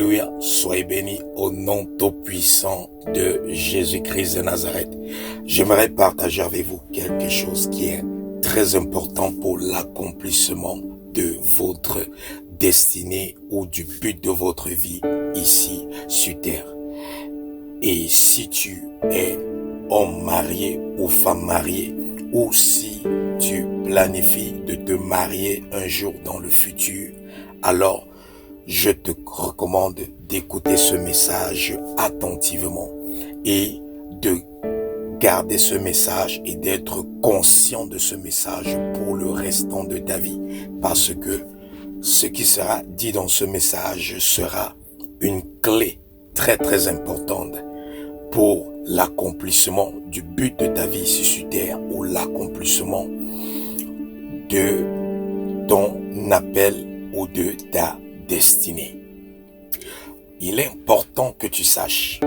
Alléluia, soyez bénis au nom tout-puissant de Jésus-Christ de Nazareth. J'aimerais partager avec vous quelque chose qui est très important pour l'accomplissement de votre destinée ou du but de votre vie ici sur terre. Et si tu es homme marié ou femme mariée, ou si tu planifies de te marier un jour dans le futur, alors je te recommande d'écouter ce message attentivement et de garder ce message et d'être conscient de ce message pour le restant de ta vie. Parce que ce qui sera dit dans ce message sera une clé très très importante pour l'accomplissement du but de ta vie ici sur terre ou l'accomplissement de ton appel ou de ta destinée. Il est important que tu saches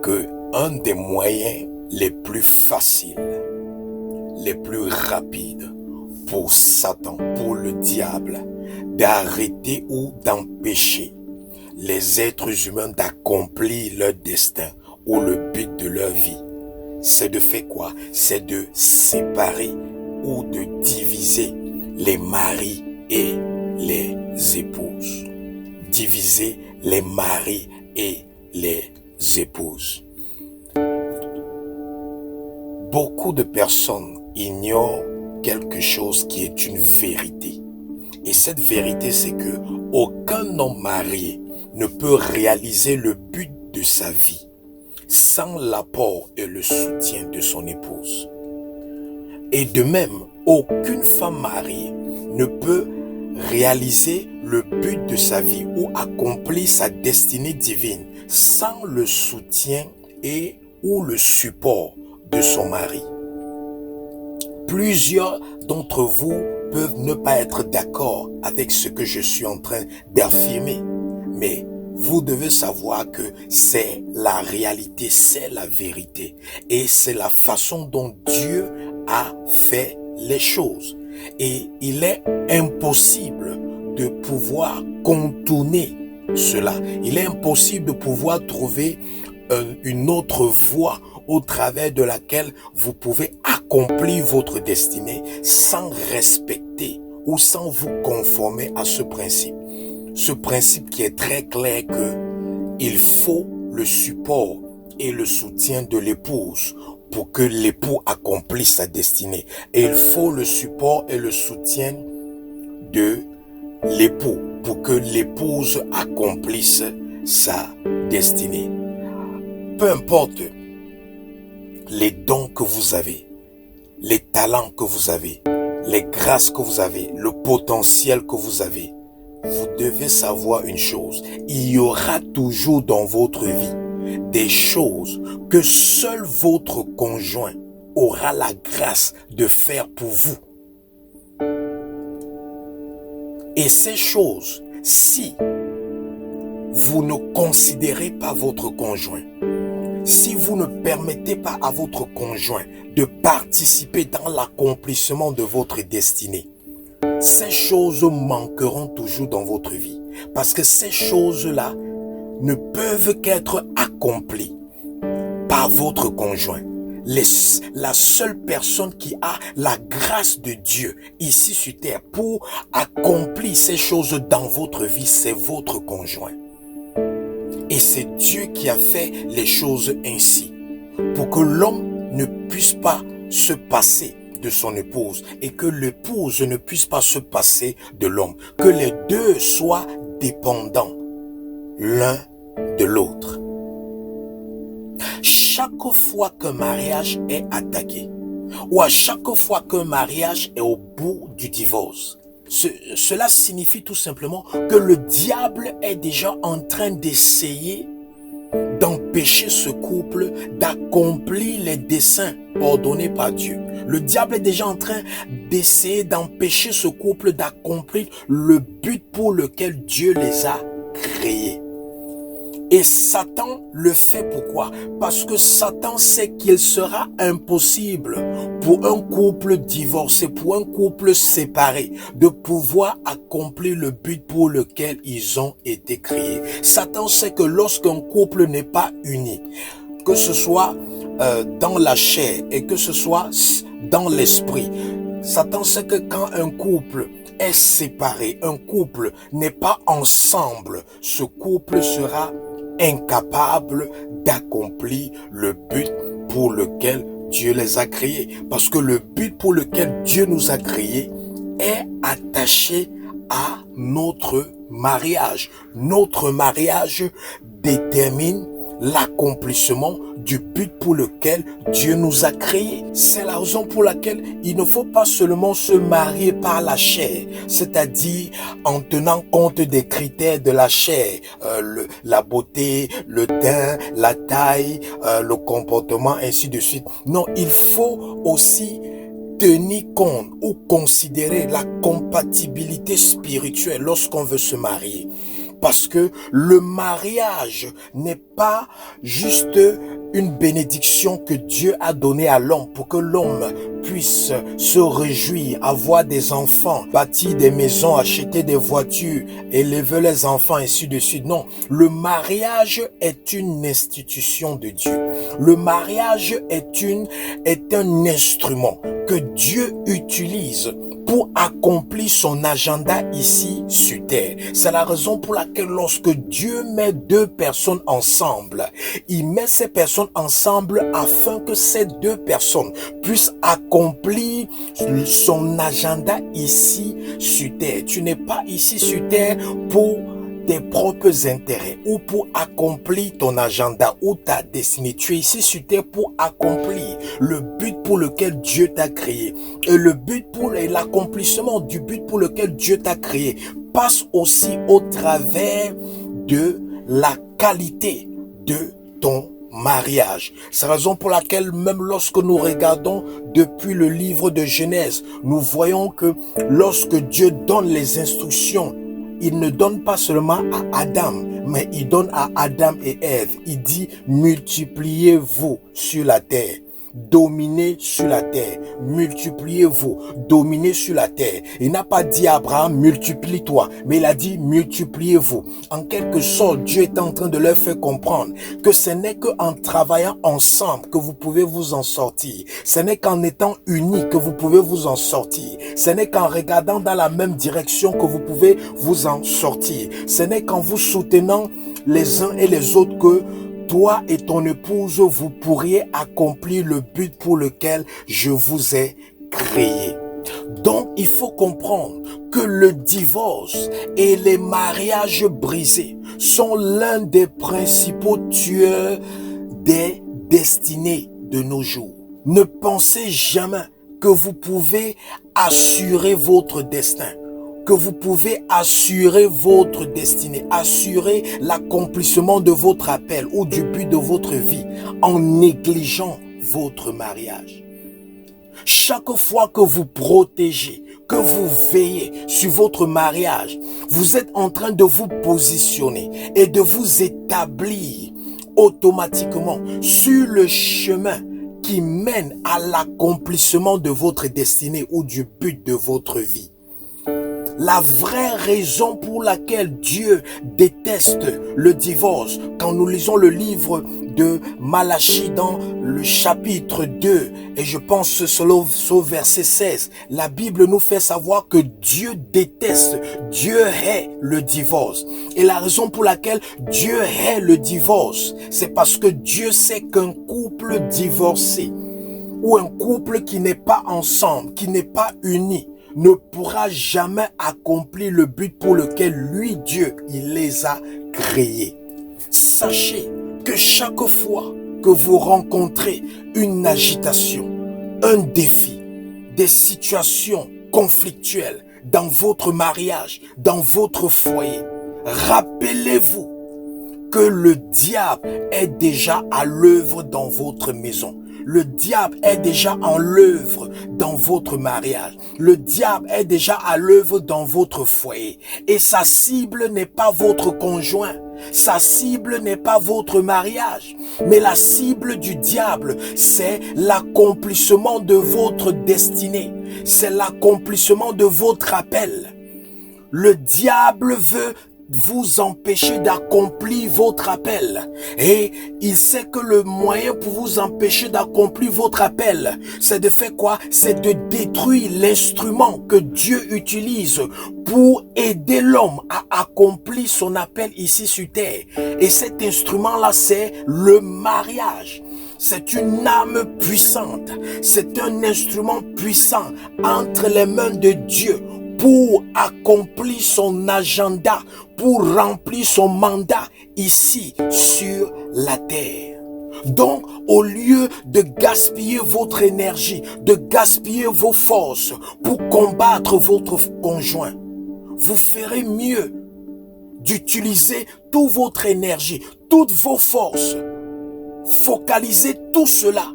que un des moyens les plus faciles, les plus rapides pour Satan, pour le diable, d'arrêter ou d'empêcher les êtres humains d'accomplir leur destin ou le but de leur vie, c'est de faire quoi? C'est de séparer ou de diviser les maris et les épouses. Diviser les maris et les épouses. Beaucoup de personnes ignorent quelque chose qui est une vérité. Et cette vérité, c'est que aucun homme marié ne peut réaliser le but de sa vie sans l'apport et le soutien de son épouse. Et de même, aucune femme mariée ne peut réaliser le but de sa vie ou accomplir sa destinée divine sans le soutien et ou le support de son mari. Plusieurs d'entre vous peuvent ne pas être d'accord avec ce que je suis en train d'affirmer, mais vous devez savoir que c'est la réalité, c'est la vérité et c'est la façon dont Dieu a fait les choses. Et il est impossible de pouvoir contourner cela. Il est impossible de pouvoir trouver une autre voie au travers de laquelle vous pouvez accomplir votre destinée sans respecter ou sans vous conformer à ce principe. Ce principe qui est très clair que il faut le support et le soutien de l'épouse pour que l'époux accomplisse sa destinée. Et il faut le support et le soutien de l'époux pour que l'épouse accomplisse sa destinée. Peu importe les dons que vous avez, les talents que vous avez, les grâces que vous avez, le potentiel que vous avez, vous devez savoir une chose, il y aura toujours dans votre vie des choses que seul votre conjoint aura la grâce de faire pour vous. Et ces choses, si vous ne considérez pas votre conjoint, si vous ne permettez pas à votre conjoint de participer dans l'accomplissement de votre destinée, ces choses manqueront toujours dans votre vie. Parce que ces choses-là ne peuvent qu'être accomplies par votre conjoint. La seule personne qui a la grâce de Dieu ici sur terre pour accomplir ces choses dans votre vie, c'est votre conjoint. Et c'est Dieu qui a fait les choses ainsi, pour que l'homme ne puisse pas se passer de son épouse et que l'épouse ne puisse pas se passer de l'homme, que les deux soient dépendants l'un de l'autre. Chaque fois qu'un mariage est attaqué, ou à chaque fois qu'un mariage est au bout du divorce, cela signifie tout simplement que le diable est déjà en train d'essayer d'empêcher ce couple d'accomplir les desseins ordonnés par Dieu. Le diable est déjà en train d'essayer d'empêcher ce couple d'accomplir le but pour lequel Dieu les a créés. Et Satan le fait pourquoi? Parce que Satan sait qu'il sera impossible pour un couple divorcé, pour un couple séparé, de pouvoir accomplir le but pour lequel ils ont été créés. Satan sait que lorsqu'un couple n'est pas uni, que ce soit dans la chair et que ce soit dans l'esprit, Satan sait que quand un couple est séparé, un couple n'est pas ensemble, ce couple sera incapable d'accomplir le but pour lequel Dieu les a créés. Parce que le but pour lequel Dieu nous a créés est attaché à notre mariage. Notre mariage détermine l'accomplissement du but pour lequel Dieu nous a créés. C'est la raison pour laquelle il ne faut pas seulement se marier par la chair, c'est-à-dire en tenant compte des critères de la chair, la beauté, le teint, la taille, le comportement, ainsi de suite. Non, il faut aussi tenir compte ou considérer la compatibilité spirituelle lorsqu'on veut se marier. Parce que le mariage n'est pas juste une bénédiction que Dieu a donnée à l'homme pour que l'homme puisse se réjouir, avoir des enfants, bâtir des maisons, acheter des voitures, élever les enfants, ainsi de suite. Non, le mariage est une institution de Dieu. Le mariage est un instrument que Dieu utilise pour accomplir son agenda ici sur terre. C'est la raison pour laquelle lorsque Dieu met deux personnes ensemble, il met ces personnes ensemble afin que ces deux personnes puissent accomplir son agenda ici sur terre. Tu n'es pas ici sur terre pour tes propres intérêts ou pour accomplir ton agenda ou ta destinée. Tu es ici sur terre pour accomplir le but pour lequel Dieu t'a créé. Et le but pour l'accomplissement du but pour lequel Dieu t'a créé passe aussi au travers de la qualité de ton mariage. C'est la raison pour laquelle même lorsque nous regardons depuis le livre de Genèse, nous voyons que lorsque Dieu donne les instructions, il ne donne pas seulement à Adam, mais il donne à Adam et Ève. Il dit, multipliez-vous sur la terre. Dominez sur la terre, multipliez-vous, dominez sur la terre. Il n'a pas dit à Abraham, multiplie-toi, mais il a dit, multipliez-vous. En quelque sorte, Dieu est en train de leur faire comprendre que ce n'est qu'en travaillant ensemble que vous pouvez vous en sortir. Ce n'est qu'en étant unis que vous pouvez vous en sortir. Ce n'est qu'en regardant dans la même direction que vous pouvez vous en sortir. Ce n'est qu'en vous soutenant les uns et les autres que toi et ton épouse, vous pourriez accomplir le but pour lequel je vous ai créé. Donc, il faut comprendre que le divorce et les mariages brisés sont l'un des principaux tueurs des destinées de nos jours. Ne pensez jamais que vous pouvez assurer votre destin, que vous pouvez assurer votre destinée, assurer l'accomplissement de votre appel ou du but de votre vie en négligeant votre mariage. Chaque fois que vous protégez, que vous veillez sur votre mariage, vous êtes en train de vous positionner et de vous établir automatiquement sur le chemin qui mène à l'accomplissement de votre destinée ou du but de votre vie. La vraie raison pour laquelle Dieu déteste le divorce, quand nous lisons le livre de Malachie dans le chapitre 2, et je pense au verset 16, la Bible nous fait savoir que Dieu déteste, Dieu hait le divorce. Et la raison pour laquelle Dieu hait le divorce, c'est parce que Dieu sait qu'un couple divorcé ou un couple qui n'est pas ensemble, qui n'est pas uni, ne pourra jamais accomplir le but pour lequel lui, Dieu, il les a créés. Sachez que chaque fois que vous rencontrez une agitation, un défi, des situations conflictuelles dans votre mariage, dans votre foyer, rappelez-vous que le diable est déjà à l'œuvre dans votre maison. Le diable est déjà en l'œuvre dans votre mariage. Le diable est déjà à l'œuvre dans votre foyer. Et sa cible n'est pas votre conjoint, Sa cible n'est pas votre mariage, mais la cible du diable, c'est l'accomplissement de votre destinée. C'est l'accomplissement de votre appel. Le diable veut vous empêcher d'accomplir votre appel. Et il sait que le moyen pour vous empêcher d'accomplir votre appel, c'est de faire quoi? C'est de détruire l'instrument que Dieu utilise pour aider l'homme à accomplir son appel ici sur terre. Et cet instrument-là, c'est le mariage. C'est une âme puissante. C'est un instrument puissant entre les mains de Dieu pour accomplir son agenda, pour remplir son mandat ici sur la terre. Donc, au lieu de gaspiller votre énergie, de gaspiller vos forces pour combattre votre conjoint, vous ferez mieux d'utiliser toute votre énergie, toutes vos forces, focaliser tout cela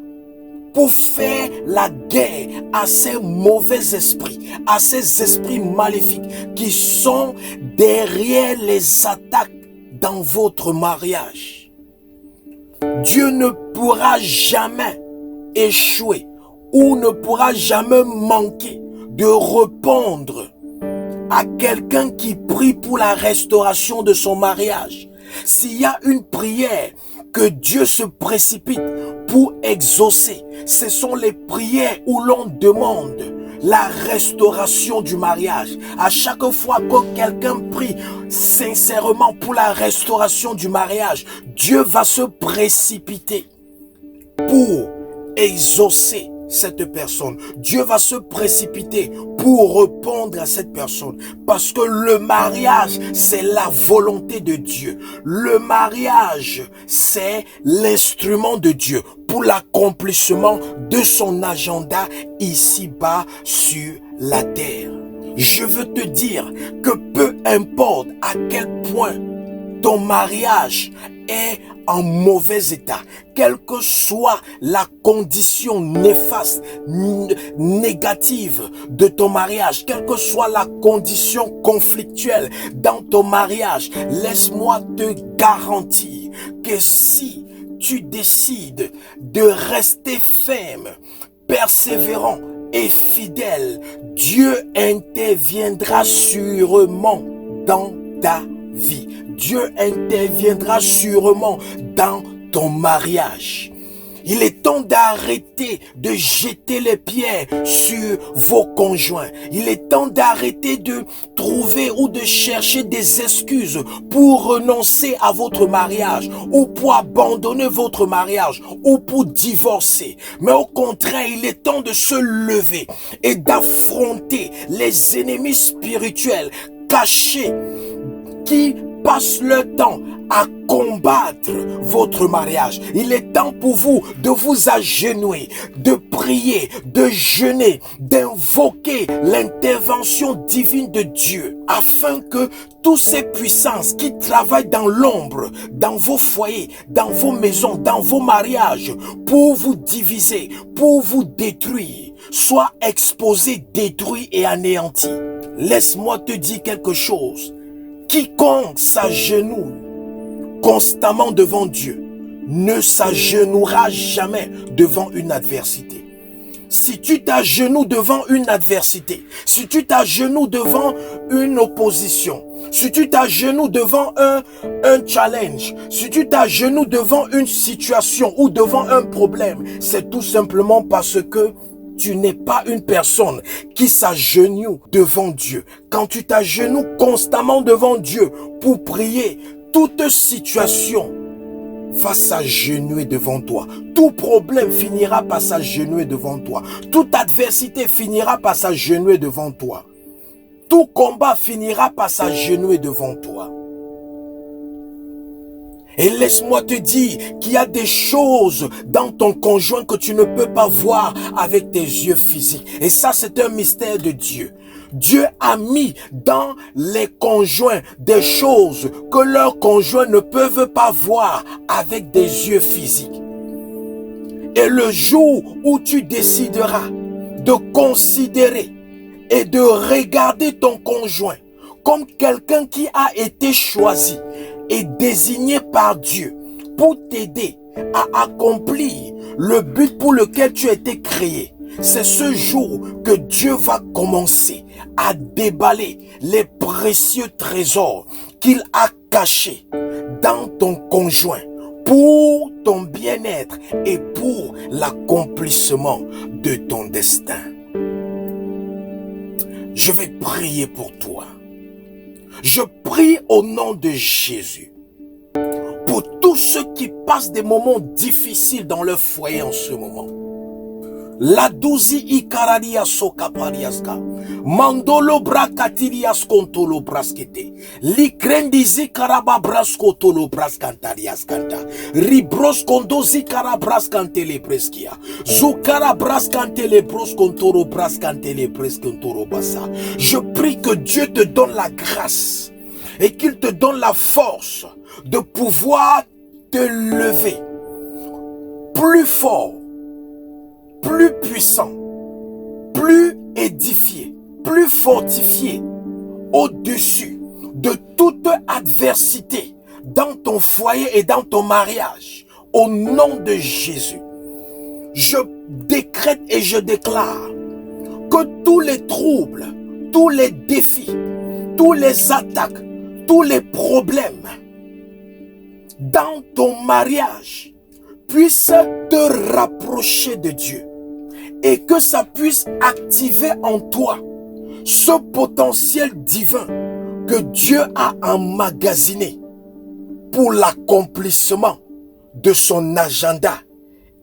pour faire la guerre à ces mauvais esprits, à ces esprits maléfiques qui sont derrière les attaques dans votre mariage. Dieu ne pourra jamais échouer ou ne pourra jamais manquer de répondre à quelqu'un qui prie pour la restauration de son mariage. S'il y a une prière que Dieu se précipite pour exaucer, ce sont les prières où l'on demande la restauration du mariage. À chaque fois que quelqu'un prie sincèrement pour la restauration du mariage, Dieu va se précipiter pour exaucer cette personne. Dieu va se précipiter pour répondre à cette personne. Parce que le mariage, c'est la volonté de Dieu. Le mariage, c'est l'instrument de Dieu pour l'accomplissement de son agenda ici-bas sur la terre. Je veux te dire que peu importe à quel point ton mariage est en mauvais état, quelle que soit la condition néfaste, négative de ton mariage, quelle que soit la condition conflictuelle dans ton mariage, laisse-moi te garantir que si tu décides de rester ferme, persévérant et fidèle, Dieu interviendra sûrement dans ta vie. Dieu interviendra sûrement dans ton mariage. Il est temps d'arrêter de jeter les pierres sur vos conjoints. Il est temps d'arrêter de trouver ou de chercher des excuses pour renoncer à votre mariage ou pour abandonner votre mariage ou pour divorcer. Mais au contraire, il est temps de se lever et d'affronter les ennemis spirituels cachés qui passent leur temps à combattre votre mariage. Il est temps pour vous de vous agenouiller, de prier, de jeûner, d'invoquer l'intervention divine de Dieu afin que toutes ces puissances qui travaillent dans l'ombre, dans vos foyers, dans vos maisons, dans vos mariages, pour vous diviser, pour vous détruire, soient exposées, détruites et anéanties. Laisse-moi te dire quelque chose. Quiconque s'agenouille constamment devant Dieu ne s'agenouillera jamais devant une adversité. Si tu t'agenouilles devant une adversité, si tu t'agenouilles devant une opposition, si tu t'agenouilles devant un challenge, si tu t'agenouilles devant une situation ou devant un problème, c'est tout simplement parce que tu n'es pas une personne qui s'agenouille devant Dieu. Quand tu t'agenouilles constamment devant Dieu pour prier, toute situation va s'agenouiller devant toi. Tout problème finira par s'agenouiller devant toi. Toute adversité finira par s'agenouiller devant toi. Tout combat finira par s'agenouiller devant toi. Et laisse-moi te dire qu'il y a des choses dans ton conjoint que tu ne peux pas voir avec tes yeux physiques. Et ça, c'est un mystère de Dieu. Dieu a mis dans les conjoints des choses que leurs conjoints ne peuvent pas voir avec des yeux physiques. Et le jour où tu décideras de considérer et de regarder ton conjoint comme quelqu'un qui a été choisi est désigné par Dieu pour t'aider à accomplir le but pour lequel tu as été créé. C'est ce jour que Dieu va commencer à déballer les précieux trésors qu'il a cachés dans ton conjoint pour ton bien-être et pour l'accomplissement de ton destin. Je vais prier pour toi. Je prie au nom de Jésus pour tous ceux qui passent des moments difficiles dans leur foyer en ce moment. La douzi ikaradia sokapariaska. Mandolo brakatilias kontolo braskete. Likrendizi karaba braskotolo braskantarias kanta. Ribros kondozi karabraskantele preskia. Zukara braskantele broskontoro braskantele preskontoro basa. Je prie que Dieu te donne la grâce et qu'il te donne la force de pouvoir te lever plus fort, plus puissant, plus édifié, plus fortifié, au-dessus de toute adversité dans ton foyer et dans ton mariage. Au nom de Jésus, je décrète et je déclare que tous les troubles, tous les défis, tous les attaques, tous les problèmes dans ton mariage puissent te rapprocher de Dieu. Et que ça puisse activer en toi ce potentiel divin que Dieu a emmagasiné pour l'accomplissement de son agenda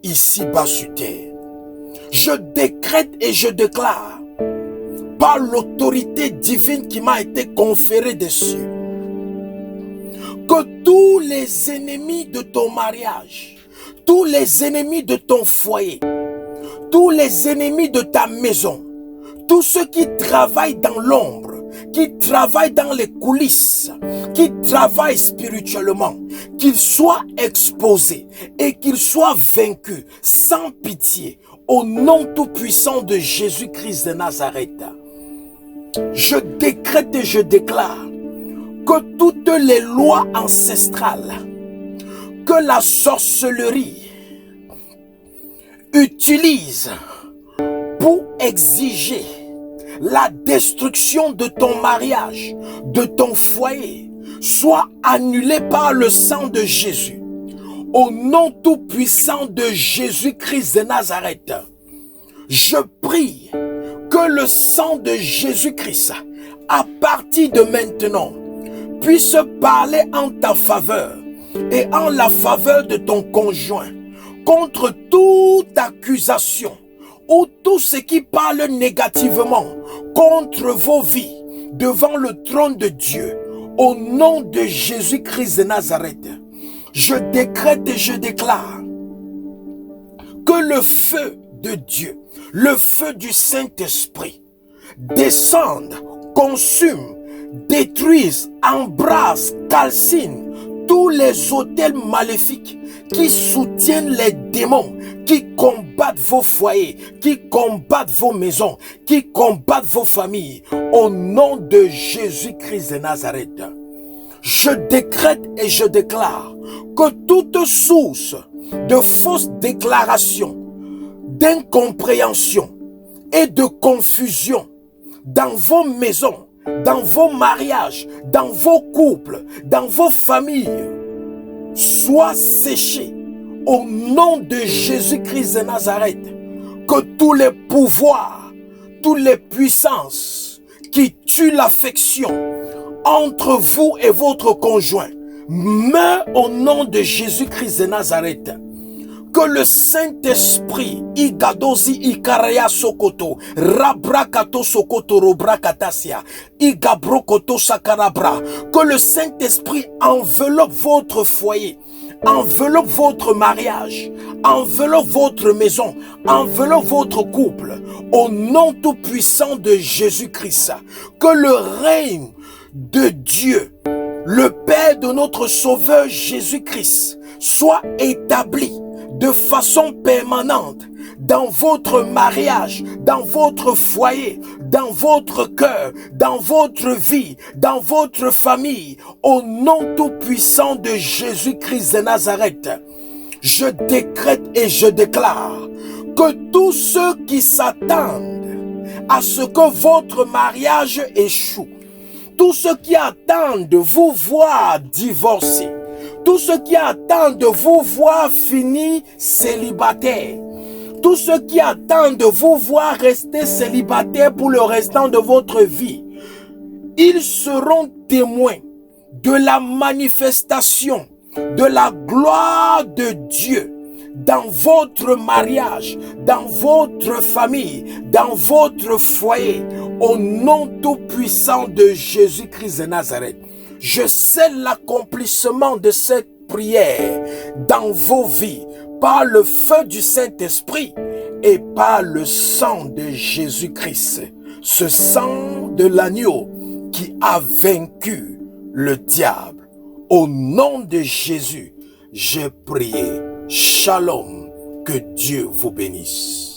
ici-bas sur terre. Je décrète et je déclare par l'autorité divine qui m'a été conférée des cieux que tous les ennemis de ton mariage, tous les ennemis de ton foyer, tous les ennemis de ta maison, tous ceux qui travaillent dans l'ombre, qui travaillent dans les coulisses, qui travaillent spirituellement, qu'ils soient exposés et qu'ils soient vaincus sans pitié au nom tout-puissant de Jésus-Christ de Nazareth. Je décrète et je déclare que toutes les lois ancestrales, que la sorcellerie utilise pour exiger la destruction de ton mariage, de ton foyer, soit annulée par le sang de Jésus. Au nom tout-puissant de Jésus-Christ de Nazareth, je prie que le sang de Jésus-Christ, à partir de maintenant, puisse parler en ta faveur et en la faveur de ton conjoint, contre toute accusation ou tout ce qui parle négativement contre vos vies devant le trône de Dieu. Au nom de Jésus-Christ de Nazareth, je décrète et je déclare que le feu de Dieu, le feu du Saint-Esprit, descende, consume, détruise, embrasse, calcine tous les autels maléfiques qui soutiennent les démons, qui combattent vos foyers, qui combattent vos maisons, qui combattent vos familles. Au nom de Jésus-Christ de Nazareth, je décrète et je déclare que toute source de fausses déclarations, d'incompréhension et de confusion dans vos maisons, dans vos mariages, dans vos couples, dans vos familles, soit séché au nom de Jésus-Christ de Nazareth. Que tous les pouvoirs, toutes les puissances qui tuent l'affection entre vous et votre conjoint meurent au nom de Jésus-Christ de Nazareth. Que le Saint-Esprit, Igadozi Ikaria Sokoto, Rabrakato Sokoto Robrakatasia, Igabrokoto Sakarabra, que le Saint-Esprit enveloppe votre foyer, enveloppe votre mariage, enveloppe votre maison, enveloppe votre couple, au nom tout-puissant de Jésus-Christ. Que le règne de Dieu, le Père de notre Sauveur Jésus-Christ, soit établi de façon permanente dans votre mariage, dans votre foyer, dans votre cœur, dans votre vie, dans votre famille, au nom tout-puissant de Jésus-Christ de Nazareth. Je décrète et je déclare que tous ceux qui s'attendent à ce que votre mariage échoue, tous ceux qui attendent de vous voir divorcer, tous ceux qui attendent de vous voir finir célibataire, tous ceux qui attendent de vous voir rester célibataire pour le restant de votre vie, ils seront témoins de la manifestation de la gloire de Dieu dans votre mariage, dans votre famille, dans votre foyer, au nom tout-puissant de Jésus-Christ de Nazareth. Je scelle l'accomplissement de cette prière dans vos vies par le feu du Saint-Esprit et par le sang de Jésus-Christ, ce sang de l'agneau qui a vaincu le diable. Au nom de Jésus, j'ai prié. Shalom, que Dieu vous bénisse.